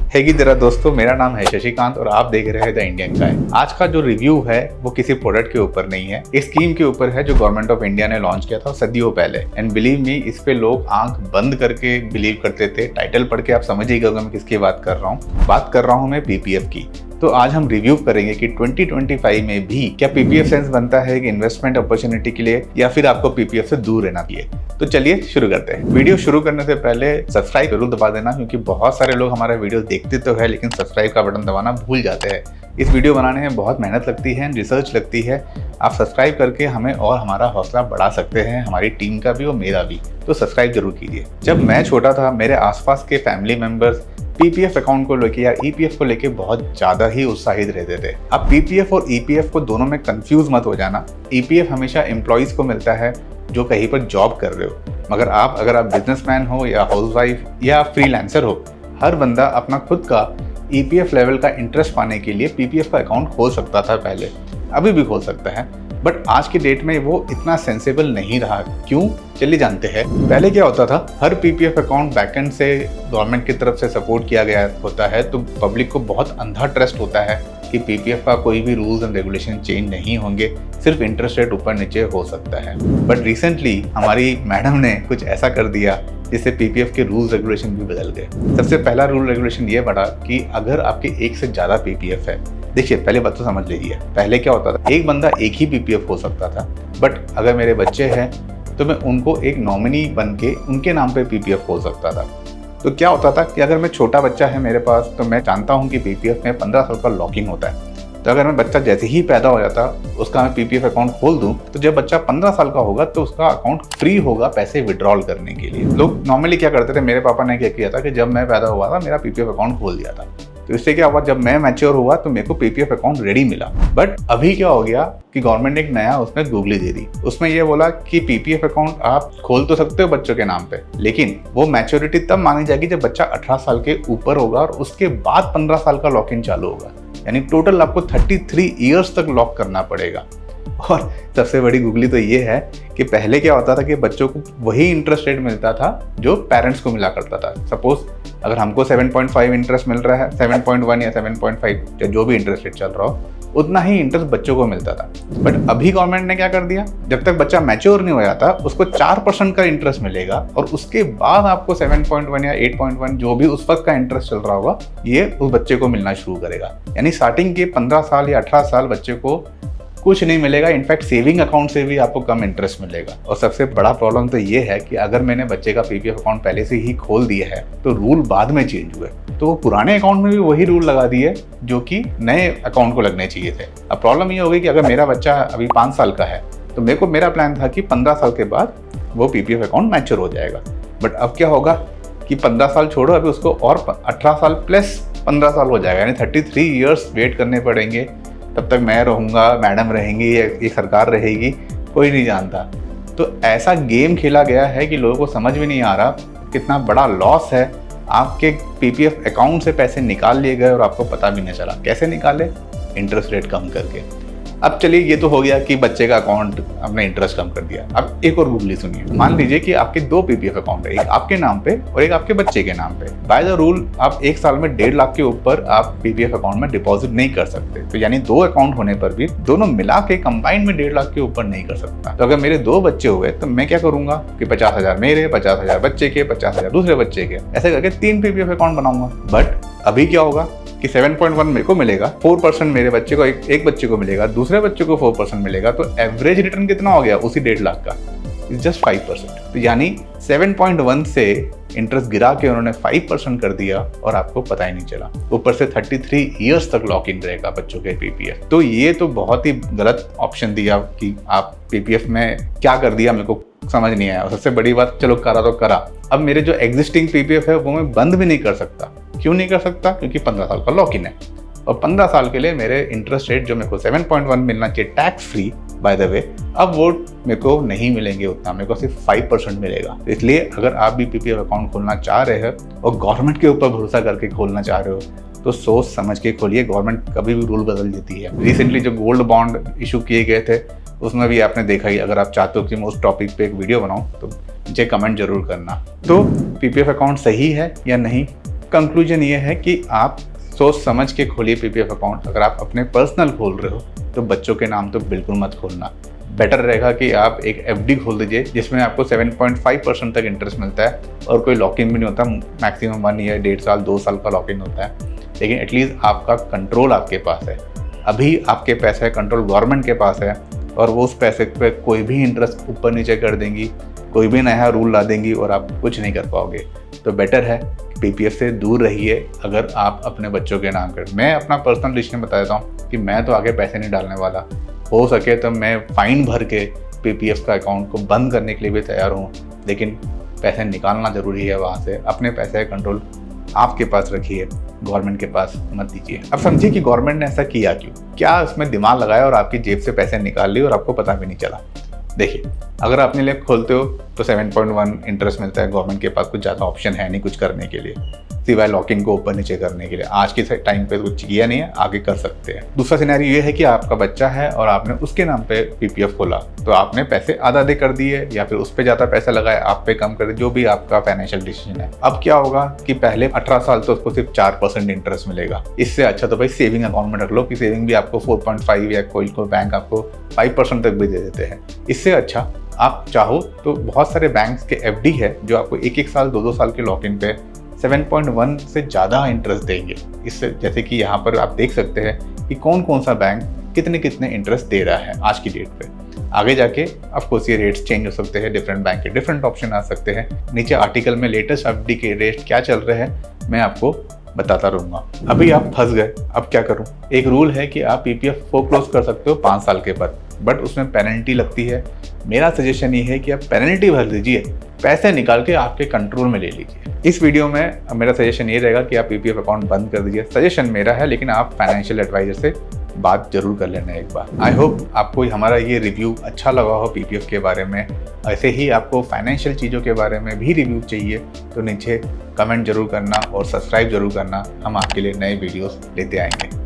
है कि तेरा दोस्तों, मेरा नाम है शशिकांत और आप देख रहे हैं द इंडियन चाय। आज का जो रिव्यू है वो किसी प्रोडक्ट के ऊपर नहीं है, इस स्कीम के ऊपर है जो गवर्नमेंट ऑफ इंडिया ने लॉन्च किया था सदियों पहले। एंड बिलीव मी, इस पे लोग आंख बंद करके बिलीव करते थे। टाइटल पढ़ के आप समझ ही गए मैं किसकी बात कर रहा हूँ। बात कर रहा हूँ मैं पीपीएफ की। तो आज हम रिव्यू करेंगे कि 2025 में भी क्या पीपीएफ सेंस बनता है कि इन्वेस्टमेंट अपॉर्चुनिटी के लिए, या फिर आपको पीपीएफ से दूर रहना चाहिए। तो चलिए शुरू करते हैं। वीडियो शुरू करने से पहले सब्सक्राइब जरूर दबा देना, क्योंकि बहुत सारे लोग हमारा वीडियो देखते तो है लेकिन सब्सक्राइब का बटन दबाना भूल जाते हैं। इस वीडियो बनाने में बहुत मेहनत लगती है, रिसर्च लगती है। आप सब्सक्राइब करके हमें और हमारा हौसला बढ़ा सकते हैं, हमारी टीम का भी और मेरा भी। तो सब्सक्राइब जरूर कीजिए। जब मैं छोटा था, मेरे आसपास के फैमिली मेंबर्स पीपीएफ अकाउंट को लेके या ईपीएफ को लेके बहुत ज़्यादा ही उत्साहित रहते थे। अब पीपीएफ और ईपीएफ को दोनों में कंफ्यूज मत हो जाना। ईपीएफ हमेशा एम्प्लॉइज़ को मिलता है जो कहीं पर जॉब कर रहे हो, मगर अगर आप बिजनेसमैन हो या हाउसवाइफ या फ्रीलांसर हो, हर बंदा अपना खुद का ईपीएफ लेवल का इंटरेस्ट पाने के लिए पीपीएफ का अकाउंट खोल सकता था पहले, अभी भी खोल सकता है। बट आज की डेट में वो इतना सेंसेबल नहीं रहा। क्यों? चलिए जानते हैं। पहले क्या होता था, हर पीपीएफ अकाउंट बैकएंड से गवर्नमेंट की तरफ से सपोर्ट किया गया होता है, तो पब्लिक को बहुत अंधा ट्रस्ट होता है कि पीपीएफ का कोई भी रूल्स एंड रेगुलेशन चेंज नहीं होंगे, सिर्फ इंटरेस्ट रेट ऊपर नीचे हो सकता है। बट रिसेंटली हमारी मैडम ने कुछ ऐसा कर दिया जिससे पीपीएफ के रूल्स रेगुलेशन भी बदल गए। सबसे पहला रूल रेगुलेशन ये बढ़ा कि अगर आपके एक से ज़्यादा पीपीएफ है, देखिए पहले बात तो समझ लीजिए। पहले क्या होता था, एक बंदा एक ही पीपीएफ हो सकता था। बट अगर मेरे बच्चे हैं तो मैं उनको एक नॉमिनी बन के उनके नाम पे पीपीएफ खोल सकता था। तो क्या होता था कि अगर मैं छोटा बच्चा है मेरे पास, तो मैं जानता हूँ कि पीपीएफ में 15 साल का लॉक इन होता है। तो अगर मैं बच्चा जैसे ही पैदा हो जाता उसका मैं पीपीएफ अकाउंट खोल दूं, तो जब बच्चा 15 साल का होगा तो उसका अकाउंट फ्री होगा पैसे विड्रॉल करने के लिए। लोग नॉर्मली क्या करते थे, मेरे पापा ने क्या किया था कि जब मैं पैदा हुआ था मेरा पीपीएफ अकाउंट खोल दिया था। तो इससे क्या हुआ, जब मैं मैच्योर हुआ तो मेरे को पीपीएफ अकाउंट रेडी मिला। बट अभी क्या हो गया कि गवर्नमेंट ने एक नया उसमें गूगली दे दी। उसमें ये बोला कि पीपीएफ अकाउंट आप खोल तो सकते हो बच्चों के नाम पे, लेकिन वो मैच्योरिटी तब मानी जाएगी जब बच्चा 18 साल के ऊपर होगा और उसके बाद 15 साल का लॉक इन चालू होगा। यानी टोटल आपको 33 ईयर्स तक लॉक करना पड़ेगा। और सबसे बड़ी गुगली तो ये है कि पहले क्या होता था कि बच्चों को वही इंटरेस्ट रेट मिलता था जो पेरेंट्स को मिला करता था। सपोज अगर हमको 7.5 इंटरेस्ट मिल रहा है, 7.1 या 7.5 या जो भी इंटरेस्ट रेट चल रहा हो, उतना ही इंटरेस्ट बच्चों को मिलता था। बट अभी गवर्नमेंट ने क्या कर दिया, जब तक बच्चा मैच्योर नहीं हो जाता उसको 4% का इंटरेस्ट मिलेगा, और उसके बाद आपको 7.1 या 8.1 जो भी उस वक्त का इंटरेस्ट चल रहा होगा, ये उस बच्चे को मिलना शुरू करेगा। यानी स्टार्टिंग के 15 साल या 18 साल बच्चे को कुछ नहीं मिलेगा, इनफैक्ट सेविंग अकाउंट से भी आपको कम इंटरेस्ट मिलेगा। और सबसे बड़ा प्रॉब्लम तो ये है कि अगर मैंने बच्चे का पीपीएफ अकाउंट पहले से ही खोल दिया है तो रूल बाद में चेंज हुए, तो वो पुराने अकाउंट में भी वही रूल लगा दिए जो कि नए अकाउंट को लगने चाहिए थे। अब प्रॉब्लम ये हो गई कि अगर मेरा बच्चा अभी 5 साल का है तो मेरा प्लान था कि 15 साल के बाद वो पीपीएफ अकाउंट मैच्योर हो जाएगा। बट अब क्या होगा कि 15 साल छोड़ो, अभी उसको और 18 साल प्लस 15 साल हो जाएगा, यानी 33 ईयर्स वेट करने पड़ेंगे। तब तक मैं रहूँगा, मैडम रहेंगी या ये सरकार रहेगी, कोई नहीं जानता। तो ऐसा गेम खेला गया है कि लोगों को समझ भी नहीं आ रहा कितना बड़ा लॉस है। आपके पीपीएफ अकाउंट से पैसे निकाल लिए गए और आपको पता भी नहीं चला। कैसे निकाले? इंटरेस्ट रेट कम करके। अब चलिए, ये तो हो गया कि बच्चे का अकाउंट आपने इंटरेस्ट कम कर दिया। अब एक और गूगली सुनिए। मान लीजिए कि आपके 2 पीपीएफ अकाउंट है, एक आपके नाम पे और एक आपके बच्चे के नाम पे। बाय द रूल आप एक साल में 1.5 लाख के ऊपर आप पीपीएफ अकाउंट में डिपॉजिट नहीं कर सकते। तो यानी 2 अकाउंट होने पर भी दोनों मिला के कंबाइंड में 1.5 लाख के ऊपर नहीं कर सकता। तो अगर मेरे 2 बच्चे हुए तो मैं क्या करूंगा कि 50,000 मेरे, 50,000 बच्चे के, 50,000 दूसरे बच्चे के, ऐसे करके 3 पीपीएफ अकाउंट बनाऊंगा। बट अभी क्या होगा कि 7.1 मेरे को मिलेगा, 4% मेरे बच्चे को, एक बच्चे को मिलेगा, दूसरे बच्चे को 4% मिलेगा। तो एवरेज रिटर्न कितना हो गया उसी 1.5 लाख का? Is just 5%। तो यानी 7.1 से इंटरेस्ट गिरा के उन्होंने 5% कर दिया और आपको पता ही नहीं चला। ऊपर से 33 ईयर्स तक लॉक इन रहेगा बच्चों के पीपीएफ। तो ये तो बहुत ही गलत ऑप्शन दिया कि आप पीपीएफ में क्या कर दिया, मेरे को समझ नहीं आया। और सबसे बड़ी बात, चलो करा तो करा, अब मेरे जो एग्जिस्टिंग पीपीएफ है वो मैं बंद भी नहीं कर सकता। क्यों नहीं कर सकता? क्योंकि 15 साल का लॉक इन है, और 15 साल के लिए मेरे इंटरेस्ट रेट जो मेरे को 7.1 मिलना चाहिए tax free by the way, अब वो मेरे को नहीं मिलेंगे उतना, मेरे को सिर्फ 5% मिलेगा। इसलिए अगर आप भी पीपीएफ अकाउंट खोलना चाह रहे हो और गवर्नमेंट के ऊपर भरोसा करके खोलना चाह रहे हो तो सोच समझ के खोलिए। गवर्नमेंट कभी भी रूल बदल देती है। रिसेंटली जो गोल्ड बॉन्ड इशू किए गए थे उसमें भी आपने देखा ही। अगर आप चाहते हो कि मैं उस टॉपिक पे एक वीडियो बनाऊं तो मुझे कमेंट जरूर करना। तो पीपीएफ अकाउंट सही है या नहीं, कंक्लूजन ये है कि आप सोच समझ के खोलिए पीपीएफ अकाउंट। अगर आप अपने पर्सनल खोल रहे हो तो बच्चों के नाम तो बिल्कुल मत खोलना। बेटर रहेगा कि आप एक एफडी खोल दीजिए जिसमें आपको 7.5% तक इंटरेस्ट मिलता है और कोई लॉक इन भी नहीं होता। मैक्सिमम 1 ईयर, 1.5 साल, 2 साल का लॉक इन होता है, लेकिन एटलीस्ट आपका कंट्रोल आपके पास है। अभी आपके पैसे का कंट्रोल गवर्नमेंट के पास है और वो उस पैसे पे कोई भी इंटरेस्ट ऊपर नीचे कर देंगी, कोई भी नया रूल ला देंगी और आप कुछ नहीं कर पाओगे। तो बेटर है पीपीएफ से दूर रहिए अगर आप अपने बच्चों के नाम कर। मैं अपना पर्सनल डिसीजन बता देता हूँ कि मैं तो आगे पैसे नहीं डालने वाला। हो सके तो मैं फ़ाइन भर के पीपीएफ का अकाउंट को बंद करने के लिए भी तैयार हूँ, लेकिन पैसे निकालना ज़रूरी है वहाँ से। अपने पैसे का कंट्रोल आपके पास रखिए, गवर्नमेंट के पास मत दीजिए। अब समझिए कि गवर्नमेंट ने ऐसा किया क्यों, क्या उसमें दिमाग लगाया और आपकी जेब से पैसे निकाल लिए और आपको पता भी नहीं चला। देखिए, अगर अपने लिए खोलते हो तो 7.1 इंटरेस्ट मिलता है। गवर्नमेंट के पास कुछ ज़्यादा ऑप्शन है नहीं कुछ करने के लिए, सिवाय लॉकिंग को ऊपर नीचे करने के लिए। आज के टाइम पे कुछ किया नहीं है, आगे कर सकते हैं। दूसरा सिनेरियो ये है कि आपका बच्चा है और आपने उसके नाम पे पीपीएफ खोला, तो आपने पैसे आधा आधे कर दिए या फिर उस पर ज़्यादा पैसा लगाए, आप पे कम कर दिए, जो भी आपका फाइनेंशियल डिसीजन है। अब क्या होगा कि पहले 18 साल तो उसको सिर्फ 4% इंटरेस्ट मिलेगा। इससे अच्छा तो भाई सेविंग अकाउंट में रख लो कि सेविंग भी आपको 4.5 या कोई बैंक आपको 5% तक भी दे देते हैं। इससे अच्छा आप चाहो तो बहुत सारे बैंक्स के एफडी है जो आपको 1-1 साल, 2-2 साल के लॉक इन पे 7.1 से ज़्यादा इंटरेस्ट देंगे। इससे जैसे कि यहाँ पर आप देख सकते हैं कि कौन कौन सा बैंक कितने इंटरेस्ट दे रहा है आज की डेट पे। आगे जाके ऑफकोर्स ये रेट्स चेंज हो सकते हैं, डिफरेंट बैंक के डिफरेंट ऑप्शन आ सकते हैं। नीचे आर्टिकल में लेटेस्ट एफडी के रेट क्या चल रहे हैं मैं आपको बताता रहूँगा। अभी आप फंस गए, अब क्या करूँ। एक रूल है कि आप पीपीएफ फोरक्लोज कर सकते हो 5 साल के बाद, बट उसमें पेनल्टी लगती है। मेरा सजेशन ये है कि आप पेनल्टी भर दीजिए, पैसे निकाल के आपके कंट्रोल में ले लीजिए। इस वीडियो में मेरा सजेशन ये रहेगा कि आप पीपीएफ अकाउंट बंद कर दीजिए। सजेशन मेरा है, लेकिन आप फाइनेंशियल एडवाइजर से बात जरूर कर लेना एक बार। आई होप आपको हमारा ये रिव्यू अच्छा लगा हो पीपीएफ के बारे में। ऐसे ही आपको फाइनेंशियल चीज़ों के बारे में भी रिव्यू चाहिए तो नीचे कमेंट जरूर करना और सब्सक्राइब जरूर करना। हम आपके लिए नए वीडियोस लेते आएंगे।